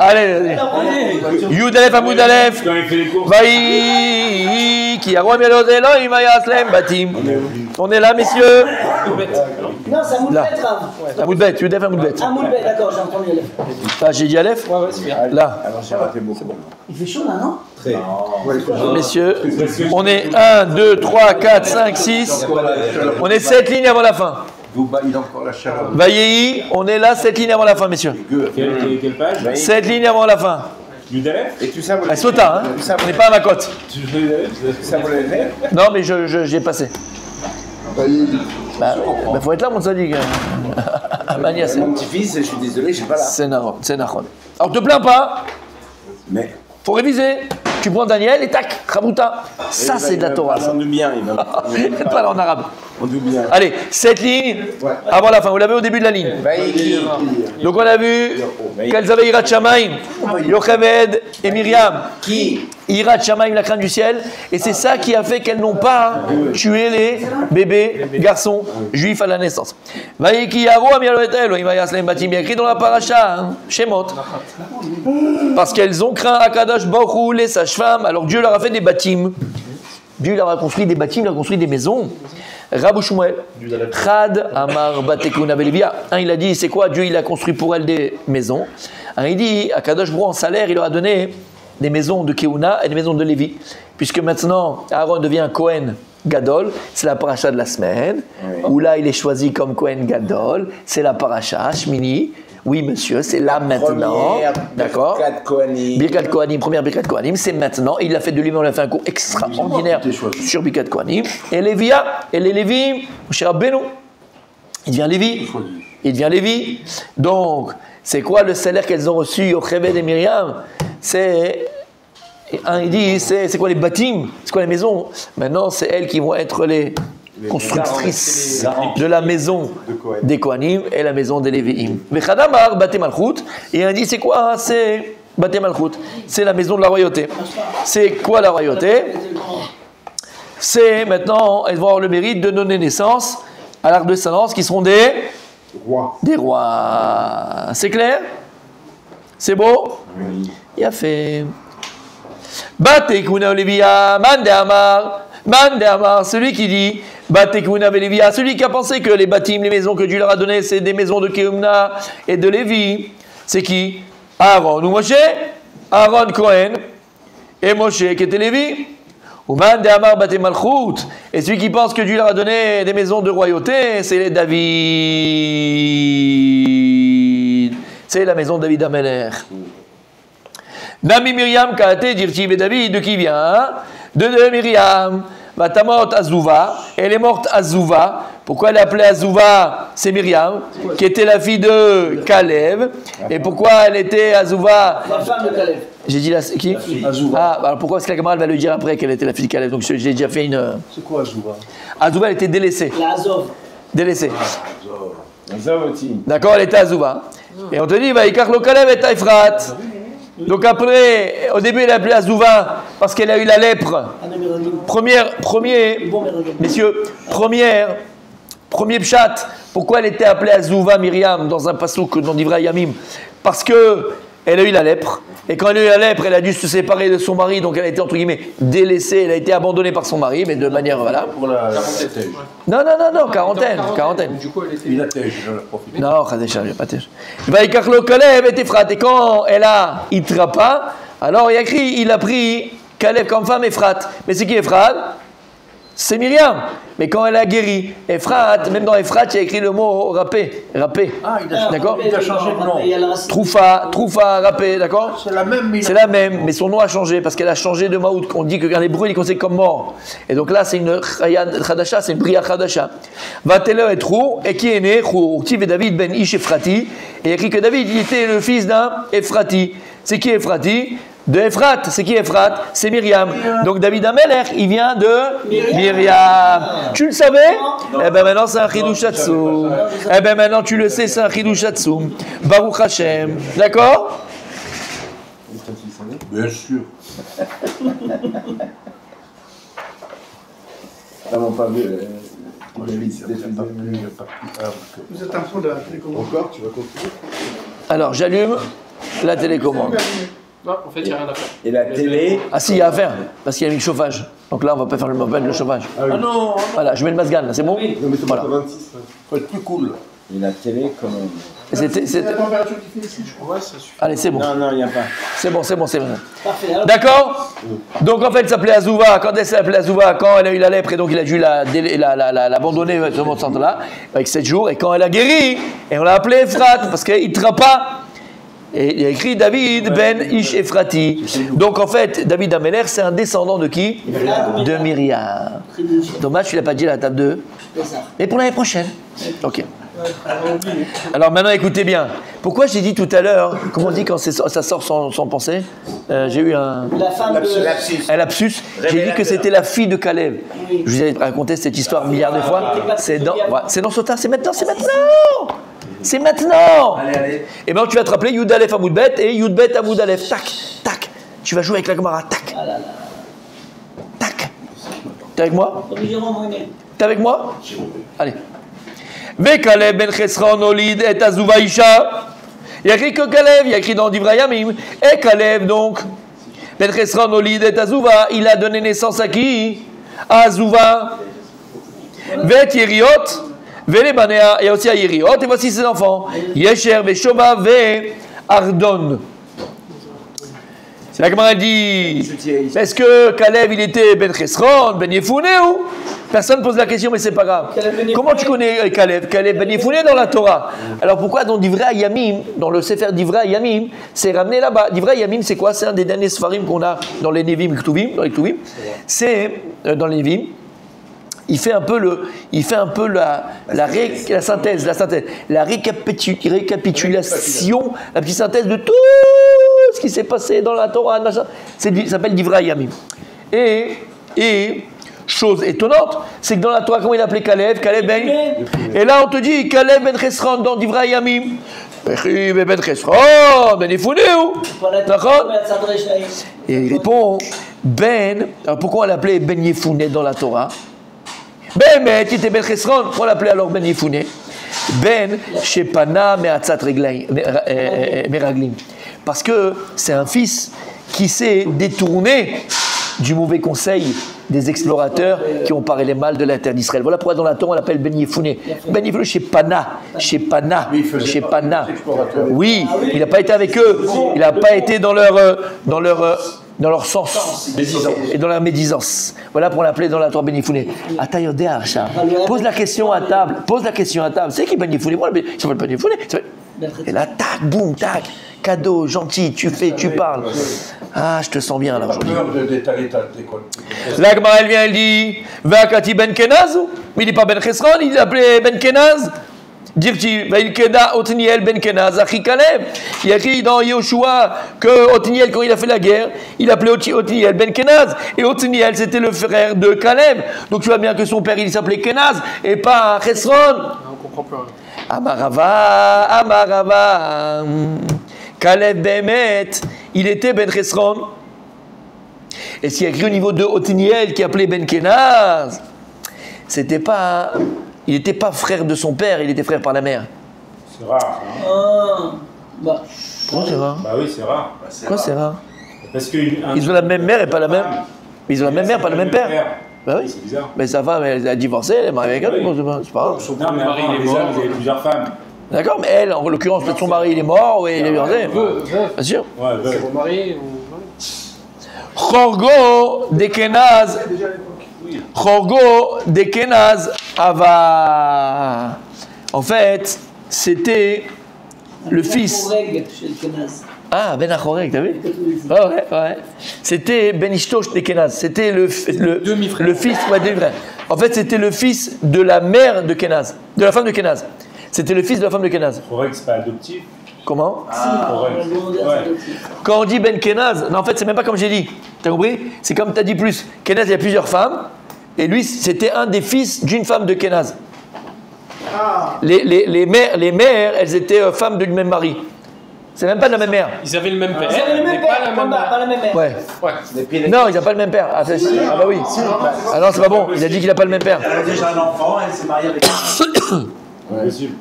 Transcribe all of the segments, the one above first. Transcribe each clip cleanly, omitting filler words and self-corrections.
Allez, Yud Aleph Amoud Aleph. Vaï qui a remis l'Odelo, il va y aslem batim. On est là, messieurs. Non, c'est Amoud Bet, Rav. Amoud Bet, Yud Aleph Amoud Bet. Amoud Bet, d'accord, j'ai entendu Aleph. Ah, j'ai dit Aleph? Ouais, c'est bien. Là. Alors j'ai raté beaucoup. Il fait chaud là, non? Très. Messieurs, on est 1, 2, 3, 4, 5, 6. On est 7 lignes avant la fin. Il a encore la chaleur. Vaillez, on est là, 7 lignes avant la fin, messieurs. Quelle page? 7 lignes avant la fin. Yud Aleph? Et tu sais, Elle sauta, hein. On n'est pas à ma cote. ça vous l'avez? Non, mais j'ai passé. Bah, faut être là, mon sadique. Mania, c'est. Mon petit-fils, je suis désolé, je suis pas là. C'est Nahon, c'est Nahon. Alors, te plains pas. Mais. Faut réviser. Tu prends Daniel et tac, Khabouta. Ça, c'est de la Torah. Ça. On dit bien, il va. Pas en arabe. On dit bien. Allez, 7 lignes avant la fin. Vous l'avez au début de la ligne. Donc, on a vu qu'elles avaient Irat Shamaim, Yocheved et Myriam. Qui? Irat Shamaim, la crainte du ciel. Et c'est ça qui a fait qu'elles n'ont pas tué les bébés, garçons juifs à la naissance. Vaïki Yaro Amir Betel, il va y avoir batim, bien écrit dans la paracha, Shemot. Parce qu'elles ont craint Akadosh Baruch Hu, les sages-femmes. Alors Dieu leur a fait des bâtiments. Dieu leur a construit des bâtiments, il leur a construit des maisons. Rabbi Shmuel, Chad Amar Batekuna Belivia. Un, il a dit, c'est quoi? Dieu, il a construit pour elle des maisons. Un, il dit, Akadosh Baruch Hu, en salaire, il leur a donné des maisons de Keuna et des maisons de Lévi. Puisque maintenant, Aaron devient Kohen Gadol, c'est la paracha de la semaine, où là, il est choisi comme Kohen Gadol, c'est la paracha, Shmini. Oui, monsieur, c'est là maintenant. D'accord. Birkat Kohanim, première Birkat Kohanim, c'est maintenant. Il a fait de lui-même, il a fait un cours extraordinaire sur Birkat Kohanim. Et Lévia, et les Lévi, mon cher Rabbeinu, il devient Lévi. Il devient Lévi. Donc, c'est quoi le salaire qu'elles ont reçu au Yocheved et Myriam? C'est. Un, il dit, c'est quoi les bâtiments? C'est quoi les maisons? Maintenant, c'est elles qui vont être les constructrices de la maison des Kohanim et la maison des Lévi'im. Vechadamar Baté Malchut, et on dit c'est quoi? C'est Baté Malchut, c'est la maison de la royauté. C'est quoi la royauté? C'est maintenant, elles vont avoir le mérite de donner naissance à l'arc de descendance qui seront des rois. Des rois. C'est clair? C'est beau? Oui. Il a fait. Baté Kuna Olivia, Mande Amar, celui qui dit Batekuna Belivia, celui qui a pensé que les bâtiments, les maisons que Dieu leur a données, c'est des maisons de Keumna et de Lévi. C'est qui? Aaron ou Moshe? Aaron Cohen et Moshe qui était Lévi. Ou Mande Amar Baté Malchut. Et celui qui pense que Dieu leur a donné des maisons de royauté, c'est les David. C'est la maison de David Ameler. Nami Myriam Kaate Dirtiv et David, de qui vient? De Myriam. Vatamot Azouva, elle est morte Azouva. Pourquoi elle est appelée Azouva? C'est Myriam, qui était la fille de Kalev. Et pourquoi elle était Azouva? La femme de Kalev. J'ai dit la qui? Azouva. Ah, alors pourquoi est-ce que la camarade va le dire après qu'elle était la fille de Kalev? Donc j'ai déjà fait une. C'est quoi Azouva? Azouva, elle était délaissée. La Azov. Délaissée. Azov aussi. D'accord, elle était Azouva. Et on te dit, va Ikarlo Kalev et Taifrat. Donc après, au début, elle est appelée Azouva parce qu'elle a eu la lèpre. Premier pshat. Pourquoi elle était appelée Azouva Myriam dans un passouk dans Divrei Yamim? Parce que elle a eu la lèpre. Et quand elle a eu la lèpre, elle a dû se séparer de son mari. Donc elle a été, entre guillemets, délaissée. Elle a été abandonnée par son mari, mais de manière, voilà. Pour la Non, quarantaine. Du coup, elle était. Il a tège, je la profite. Non, Khadesha, il n'y a pas tège. Vaïkarlo Kalev et Ephrat. Et quand elle a Itrapa, alors il a pris Kalev comme femme Ephrat. Mais c'est qui Ephrat? C'est Myriam. Mais quand elle a guéri, Ephrat, même dans Ephrat, il y a écrit le mot râpé. Ah, D'accord? Il a changé de nom. Troufa, râpé, d'accord? C'est la même. C'est la même, mais son nom a changé parce qu'elle a changé de Maout. On dit qu'en hébreu, il est considéré comme mort. Et donc là, c'est une Khadasha, c'est une Bria Khadasha. Vatele et Trou, et qui est né? Trou, Tiv et David ben Ish Ephrati. Et il y a écrit que David, il était le fils d'un Ephrati. C'est qui Ephrati? De Ephrat. C'est qui Ephrat? C'est Myriam. Donc David Ameler, il vient de Myriam. Tu le savais? Eh bien maintenant c'est un Chidushatsu. Eh bien maintenant tu le sais, c'est un Chidushatsu. Baruch Hashem. D'accord? Bien sûr. Ah non, pas vu. Vous êtes un fond de la télécommande. Encore, tu vas continuer? Alors j'allume. La télécommande. Non, en fait, il n'y a rien à faire. Et la télé. Ah si, il y a à faire, parce qu'il y a mis le chauffage. Donc là, on va pas faire le chauffage. Ah non, Voilà, je mets le masgan, là, c'est bon? Oui. Non, mais c'est Voilà. pas 26. faut être plus cool. Et la télé, comment? C'était- La température qui fait ici, je crois. Ouais, ça suffit. Allez, c'est bon. Non, il n'y a pas. C'est bon. Parfait. Alors, D'accord? Donc en fait, elle s'appelait Azouva. Quand elle s'appelait Azouva, quand elle a eu la lèpre, et donc il a dû l'abandonner dans ce centre-là, avec 7 jours. Et quand elle a guéri, et on l'a appelée Ephrat, parce qu'il ne trompe pas. Et il a écrit David ben Ish Ephrati. Donc en fait, David Améler, c'est un descendant de qui? De Myriam. Dommage, tu l'as pas dit à la table 2. c'est ça. Mais pour l'année prochaine. Ok. Alors maintenant, écoutez bien. Pourquoi j'ai dit tout à l'heure, comment on dit quand ça sort sans penser? J'ai eu un La femme de... lapsus. J'ai dit que c'était la fille de Caleb. Oui. Je vous ai raconté cette histoire milliards de fois. C'est dans Sota, c'est maintenant. C'est maintenant. Et maintenant, tu vas te rappeler Yud Aleph Amoud Bet et Yud Bet Amoud Aleph. Tac, tac. Tu vas jouer avec la Gemara. Tac. Tac. T'es avec moi? T'es avec moi? Allez. Ve Caleb ben Chesron Olid et Azouva Isha. Il y a écrit que Caleb, il y a écrit dans Divrei Yamim. Et Caleb, donc, ben Chesron Olid et Azouva, il a donné naissance à qui? À Azouva. Ve Yeriot. Ve Banea, et aussi à Yeriot. Et voici ses enfants. Yesher, Ve Shoba, Ve Ardon. La Gemara dit, est-ce que Caleb, il était Ben Chesron, Ben Yefouné ou? Personne ne pose la question, mais c'est pas grave. Comment tu connais Caleb? Caleb Ben Yefouné dans la Torah. Alors pourquoi dans Divrei Yamim, dans le Sefer Divrei Yamim, c'est ramené là-bas? Divrei Yamim, c'est quoi? C'est un des derniers Sfarim qu'on a dans les Nevim, dans les Ktuvim. C'est, dans les Nevim, il fait un peu la synthèse, la récapitulation, la petite synthèse de tout ce qui s'est passé dans la Torah, machin. Ça s'appelle Divrei Yamim. Et chose étonnante, c'est que dans la Torah, comment il appelait Caleb? Caleb ben. Et là, on te dit Caleb ben Chesron dans Divrei Yamim. Ben Chesron, ben Yefouné ou? D'accord? Et il répond Ben. Alors pourquoi on l'appelait Ben Yefouné dans la Torah? Ben, mais tu étais Ben Chesron, pourquoi l'appelait alors Ben Yefouné? Ben Shepana Me'atzat Meraglim. Parce que c'est un fils qui s'est détourné du mauvais conseil des explorateurs qui ont parlé les mal de la terre d'Israël. Voilà pourquoi dans la Torah on l'appelle Ben Yefouné. Ben Yefouné Shepana. Oui, il n'a pas été avec eux. Il n'a pas été dans leur sens et dans leur médisance. Voilà pour l'appeler dans la Torah Ben Yefouné. Atayodé Archa. Pose la question à table. C'est qui Ben Yefouné? Moi, il s'appelle Ben Yefouné. Et là, tac, boum, tac. Cadeau, gentil, tu parles. Ah, je te sens bien là aujourd'hui. La Gemara, elle vient, elle dit Vakati Ben Kenaz. Mais il n'est pas Ben Chesron, il l'appelait Ben Kenaz. Dirti, Vailkeda Otniel Ben Kenaz, Achi Caleb. Il y a écrit dans Yoshua que Otniel, quand il a fait la guerre, il appelait Otniel Ben Kenaz. Et Otniel, c'était le frère de Caleb. Donc tu vois bien que son père, il s'appelait Kenaz et pas Chesron. On comprend plus rien. Amarava. Caleb Bemet, il était Ben Chesron. Et s'il y a écrit au niveau de Otniel qui appelait Ben Kenaz, il n'était pas frère de son père, il était frère par la mère. C'est rare. Hein. Pourquoi c'est rare? Bah oui, c'est rare. Pourquoi c'est rare? Parce que Ils ont la même mère et pas la même. Ils ont la même mère, pas le même père. Bah oui. C'est bizarre. Mais sa femme, elle a divorcé, elle est mariée avec elle, c'est pas grave. Non, mais mari, avant, il est les mort. hommes, vous avez plusieurs femmes. D'accord, mais elle, en l'occurrence, peut-être son mari, il est mort, ou il est divorcé. Bien sûr. Ouais, C'est remarié ou... Chorgo de Kenaz. Chorgo de Kenaz Ava. En fait, c'était le fils. Ah, Ben Achoreg, t'as vu? Ouais. C'était Ben Ishtosh de Kenaz. C'était le fils. Ouais, demi-frère. En fait, c'était le fils de la mère de Kenaz. De la femme de Kenaz. C'était le fils de la femme de Kenaz. Choreg, c'est pas adoptif. Comment? Choreg. Ouais. Quand on dit Ben Kenaz, non, en fait, c'est même pas comme j'ai dit. T'as compris? C'est comme t'as dit plus. Kenaz, il y a plusieurs femmes. Et lui, c'était un des fils d'une femme de Kenaz. Les mères, elles étaient femmes du même mari. C'est même pas de la même mère. Ils avaient le même père. Ils avaient le même mais pas la père, même mère. pas la même mère. Ouais. Ouais. Non, ils n'ont pas le même père. Ah, bah oui. Ah non, c'est pas bon. Il a dit qu'il n'a pas le même père. Elle a déjà un enfant, elle s'est mariée avec Possible.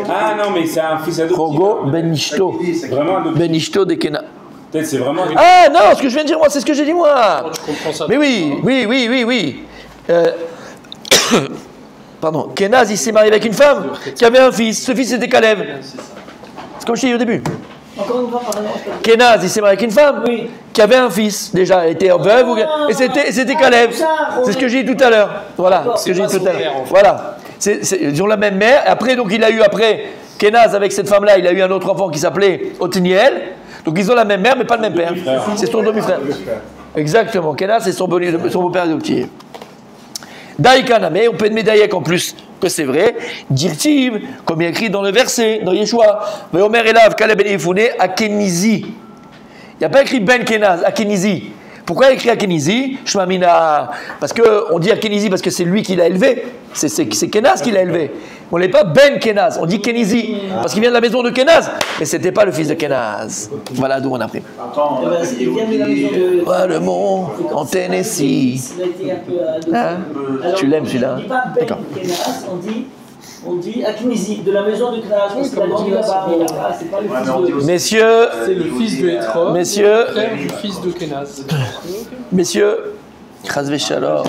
Ah non, mais c'est un fils adoptif. Rogo Ben Ishto. C'est vraiment adoptif. Ben Ishto de Kenaz. Peut-être c'est vraiment. Ah non, ce que je viens de dire moi, c'est ce que j'ai dit moi. Tu comprends ça. Mais oui. Pardon, Kenaz il s'est marié avec une femme qui avait un fils. Ce fils c'était Caleb. C'est comme je t'ai dit au début. Encore une fois, pardon. Kenaz il s'est marié avec une femme Oui. qui avait un fils. Déjà, elle était veuve et c'était Caleb. C'est ce que j'ai dit tout à l'heure. Voilà, ce que j'ai dit tout à l'heure. Voilà. Ils ont la même mère. Après, donc il a eu Kenaz avec cette femme-là, il a eu un autre enfant qui s'appelait Othniel. Donc ils ont la même mère, mais pas le même père. C'est son demi-frère. Exactement. Kenaz, c'est son beau-père adoptif. Daïkana, mais on peut médailler en plus que c'est vrai. Dirtiv, comme il est écrit dans le verset, dans Yeshua. Mais Omer Elav, Kaleb Ben Yefune, Akenizi. Il n'y a pas écrit Ben Kenaz, Akenizi. Pourquoi il a écrit Akenizi? Shmamina. Parce qu'on dit Akenizi parce que c'est lui qui l'a élevé. C'est Kenaz qui l'a élevé. On n'est pas Ben Kenaz, on dit Kenizi. Parce qu'il vient de la maison de Kenaz. Mais ce n'était pas le fils de Kenaz. Voilà d'où on a pris. Attends, il vient de la maison de. Voilà le mont en Tennessee. Il a été un peu. Hein? Tu l'aimes celui-là? On ne dit pas Ben Kenaz, on dit Akinizi, de la maison de Kenaz. Parce qu'il a dit là-bas, c'est pas le fils de. Messieurs, C'est le fils de Hétron, Messieurs. le frère du fils de Kenaz. messieurs, Chazvé Shalom.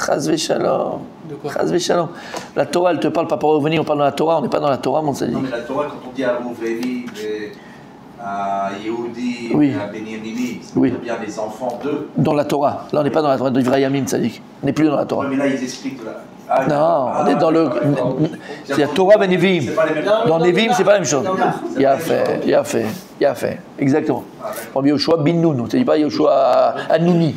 Chazvé Shalom. De quoi? Chazvé Shalom. La Torah, elle te parle pas pour revenir, on parle dans la Torah, on n'est pas dans la Torah, mon sadique. Non, mais la Torah, quand on dit à Rouveli, à Yehudi, Oui. à Benyamini, ça Oui. veut dire bien les enfants d'eux. Dans la Torah. Là, on n'est pas dans la Torah de Ivrayamim, sadique. On n'est plus dans la Torah. Ouais, mais là, ils expliquent. Là. Non, on est dans le. C'est la Torah Ben Nevi'im. C'est pas les mêmes. Dans Nevi'im, c'est pas la même chose. Il a fait. Exactement. Comme Yoshua bin Nun, on ne dit pas Yoshua Anouni.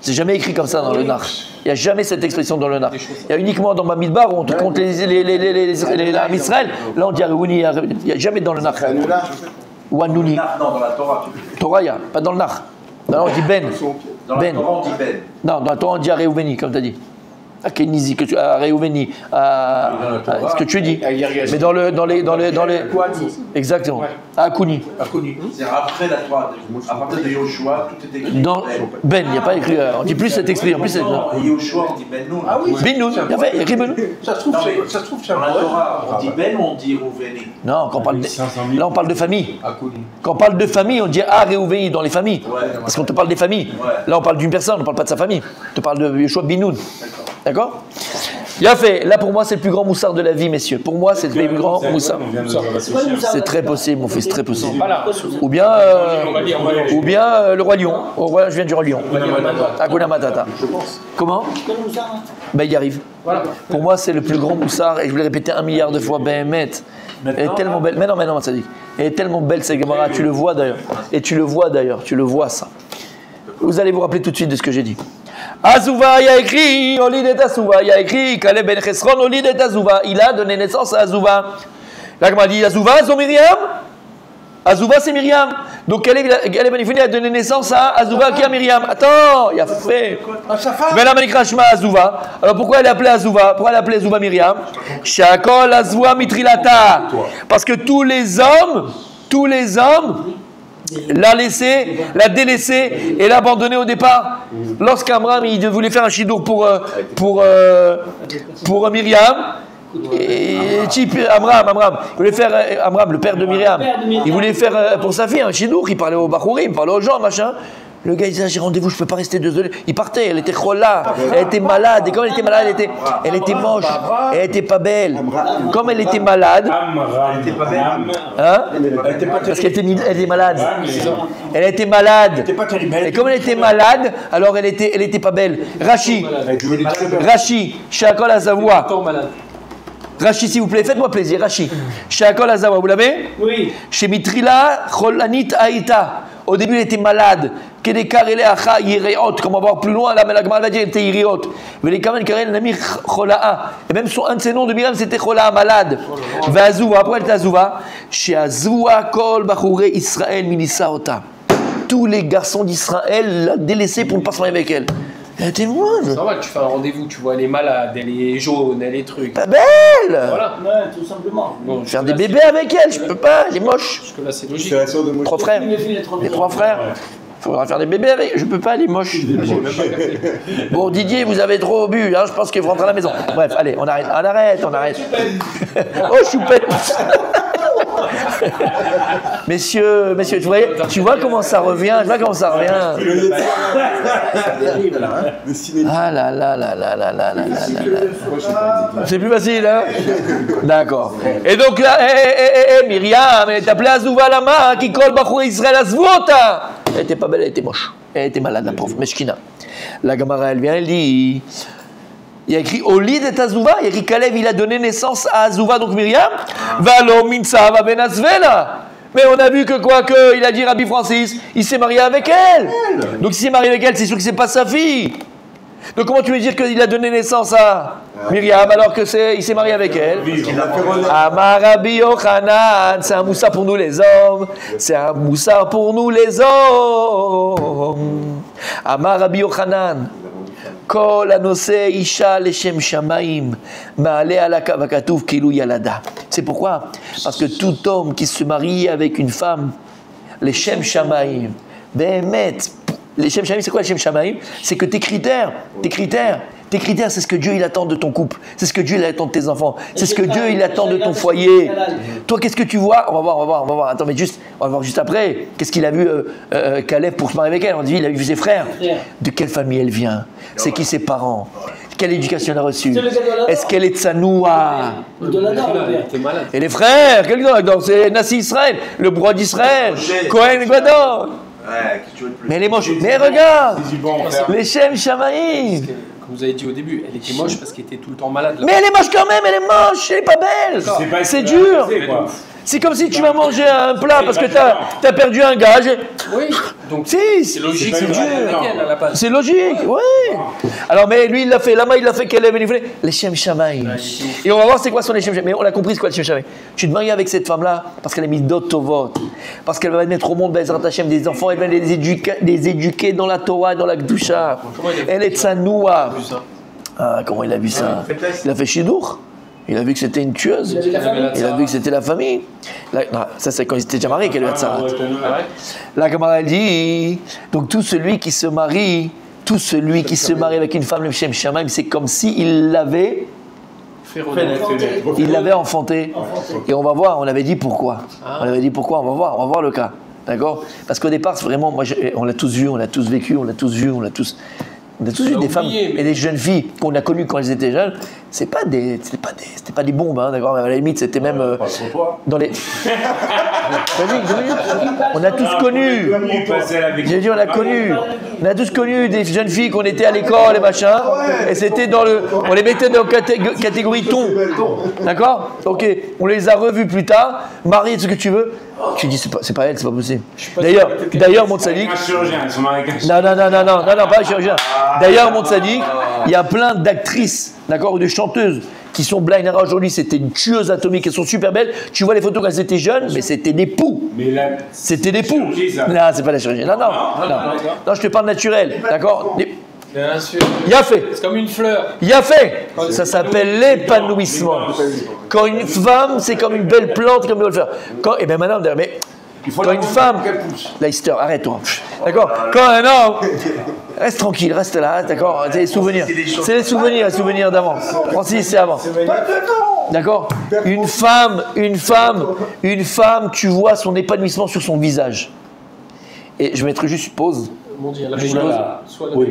C'est jamais écrit comme ça dans le Nar. Il n'y a jamais cette expression dans le Nar. Il y a uniquement dans Bamidbar où on te compte les Am Israël. Là, on dit Arouni. Il n'y a jamais dans le Nar. Ou Anouni. Non, dans la Torah, tu veux. Torah, il y a, pas dans le Nar. Là, on dit Ben. Dans la Ben. Torah, on dit Ben. Non, dans la Torah, on dit Areouveni, comme tu as dit. À Kenizi, à Réouveni, à ce que tu dis. Mais dans les. Exactement. À Akouni. C'est après la Torah. À partir de Yoshua, tout est écrit. Dans Ben, il n'y a pas écrit. On dit plus cet expliqué. En plus, c'est. Non, Yoshua, on dit Ben Nun. Ah oui. Ben Nun, il y a écrit Ben Nun. Ça se trouve, Non, mais ça se trouve, c'est dans un la poème. Torah, on dit Ben ou on dit Rouveni? Non, quand on parle de, 500 000. là, on parle de famille. Akuni. Quand on parle de famille, on dit Ah, Réouveni dans les familles. Ouais. Parce qu'on te parle des familles. Ouais. Là, on parle d'une personne, on ne parle pas de sa famille. On te parle de Yeshua Ben Nun. D'accord? Il a fait. Là, pour moi, c'est le plus grand moussard de la vie, messieurs. Pour moi, c'est le plus grand moussard. C'est très possible, mon fils, très possible. Voilà. Ou bien, le roi lion. Oh, ouais, je viens du roi lion. Hakuna Matata. Comment? Ben, il y arrive. Voilà. Pour moi, c'est le plus grand moussard, et je vous l'ai répété 1 milliard de fois, Behemet. Elle est tellement belle. Mais non, ça dit. Elle est tellement belle, cette Gemara. Tu le vois d'ailleurs. Et tu le vois ça. Vous allez vous rappeler tout de suite de ce que j'ai dit. Azouva, il y a écrit, Olid et Azouva, il y a écrit, Kaleb ben Chesron, Olid et Azouva. Il a donné naissance à Azouva. Là, comment dit Azouva, c'est Myriam? Azouva, c'est Myriam. Donc, Kaleb ben Yefune a donné naissance à Azouva qui est Myriam. Attends, il a fait. Mais la Manikrashma Azouva. Alors, pourquoi elle est appelée Azouva? Pourquoi elle est appelée Azouva Myriam? Shakol Azouva Mitrilata. Parce que tous les hommes, l'a laissé, l'a délaissé et l'a abandonné au départ. Lorsqu'Amram il voulait faire un chidour pour Myriam, et Amram, il voulait faire Amram, le père de Myriam, il voulait faire pour sa fille un chidour, il parlait aux Bachurim, il parlait aux gens, machin. Le gars il disait j'ai rendez-vous, je peux pas rester 2 heures. Il partait, elle était chola, elle était malade, et comme elle était malade, elle était moche, elle était pas belle. Comme elle était malade, Elle était pas belle. hein? Parce qu'elle était malade. Elle était malade. T'es pas terrible. Et comme elle était malade, alors elle était pas belle. Rachi, Shakol Azavoua. Encore malade. Rachi, s'il vous plaît, faites-moi plaisir. Rachi, Shakol Azavoua, vous l'avez? Oui. Chez Mitrila, Cholanit Aïta. Au début, elle était malade. Kedekarele Acha Yireot. Comme on va voir plus loin, là, mais la Gemara va dire, elle était Yireot. Mais les Kamen Karel Namir Chola'a. Et même un de ses noms de Myriam, c'était Chola'a, malade. Vazouva, pourquoi elle était Azouva? Chez Azouva Kol Bachoure Israël Milisaota. Tous les garçons d'Israël l'ont délaissée pour ne pas se marier avec elle. Elle était moine. C'est normal, tu fais un rendez-vous, tu vois, elle est malade, elle est jaune, elle est truc. Pas belle. Voilà. Ouais, tout simplement. Bon, Faire des jusque-là, bébés avec elle, je peux pas, elle est moche. Jusque-là, c'est logique. C'est la sœur de Moshe. 3 frères. Le fil est trop Les bien. 3 frères. faudra faire des bébés avec. Je peux pas, elle est moche. Bon, Didier, vous avez trop bu, hein, je pense qu'il faut rentrer à la maison. Bref, allez, on arrête. On arrête. Oh, choupette. Messieurs, tu vois comment ça revient. Ah là là là là là là là là. C'est plus facile, hein? D'accord. Et donc là, Myriam, elle est appelée Azouva Lama, qui colle Bachou Israël Azvota. Elle était pas belle, elle était moche. Elle était malade, la pauvre, Meshkina. La Gemara, elle vient, elle dit... Il y a écrit au lit de Azouva, il y a écrit Kalev, il a donné naissance à Azouva, donc Myriam. Valo Minsa va ben Azvela. Mais on a vu que quoi que, il a dit Rabbi Francis, il s'est marié avec elle. Donc s'il s'est marié avec elle, c'est sûr que c'est pas sa fille. Donc comment tu veux dire qu'il a donné naissance à Myriam alors que il s'est marié avec elle? Amar Rabbi Yochanan, c'est un moussa pour nous les hommes. C'est un moussa pour nous les hommes. Amar Rabbi Yochanan. Kol anose isha leshem shamaim ma'ale ala vakatuv kilu yalada. C'est pourquoi? Parce que tout homme qui se marie avec une femme, leshem shamaim, behemet, leshem shamaim, c'est quoi leshem shamaim? C'est que tes critères, c'est ce que Dieu il attend de ton couple, c'est ce que Dieu il attend de tes enfants, c'est ce que Dieu il attend de ton foyer. Toi, qu'est-ce que tu vois? On va voir. Attends, mais on va voir juste après. Qu'est-ce qu'il a vu Caleb pour se marier avec elle? On dit il a vu ses frères. De quelle famille elle vient? C'est qui ses parents? Quelle éducation elle a reçue? Est-ce qu'elle est tsanoua? Et les frères, c'est Nassi Israël, le roi d'Israël, Cohen Gadol. Mais elle est moche. Mais regarde, les Shem Shamaïm. Comme vous avez dit au début, elle était moche parce qu'elle était tout le temps malade. Mais elle est moche quand même, elle est moche, elle est pas belle. C'est dur. C'est comme si tu vas manger un plat parce que t'as perdu un gage. Oui, donc c'est logique, c'est dur. C'est logique, oui. Alors, mais lui, il l'a fait, Lama, il l'a fait, qu'elle est venue, les Shem Shamaïm. Et on va voir c'est quoi son Shem Shamaïm. Mais on a compris c'est quoi le Shem Shamaïm. Tu te maries avec cette femme-là parce qu'elle a mis d'autres tovot, parce qu'elle va mettre au monde Bezrat Hashem des enfants, elle va les éduquer dans la Torah, dans la Gdusha. Elle est tsanoua. Ah, comment il a vu ça? Il a fait Shidour. Il a vu que c'était une tueuse. Il a vu que c'était la famille. Non, ça, c'est quand il était déjà marié qu'elle a eu ça. La Gemara, elle dit donc tout celui qui se marie avec une femme, le Shem Shamaim, c'est comme s'il l'avait enfanté. Et on va voir, on avait dit pourquoi. On va voir le cas. D'accord? Parce qu'au départ, c'est vraiment, on l'a tous vu, on l'a tous vécu, on a tous vu des femmes et des jeunes filles qu'on a connues quand elles étaient jeunes. C'était pas des bombes, hein, d'accord. À la limite, c'était même dans les. On a tous connu. J'ai dit, on a tous connu des jeunes filles qu'on était à l'école et machin. Et c'était on les mettait dans catégorie ton, d'accord. Ok, on les a revus plus tard, mariées, ce que tu veux. Tu dis c'est pas elle, c'est pas possible. D'ailleurs, mon tzaddik. Non, pas un chirurgien. D'ailleurs, mon tzaddik, il y a plein d'actrices, d'accord, ou de chanteuses qui sont blind Hara aujourd'hui. C'était une tueuse atomique, elles sont super belles. Tu vois les photos quand elles étaient jeunes, mais c'était des poux. C'était des poux. Non, c'est pas la chirurgie. Non, je te parle naturel, d'accord. Bien sûr. Il a fait. C'est comme une fleur. Il a fait. Ça s'appelle l'épanouissement. Quand une femme, c'est comme une belle plante, comme une belle fleur. Et bien maintenant, mais quand une femme, Leicester, arrête-toi. D'accord. Quand un homme, reste tranquille, reste là, d'accord. C'est les souvenirs. C'est les souvenirs d'avant. Francis, c'est avant. D'accord. Une femme, tu vois son épanouissement sur son visage. Et je mettrai juste une pause. Mon Dieu, Oui,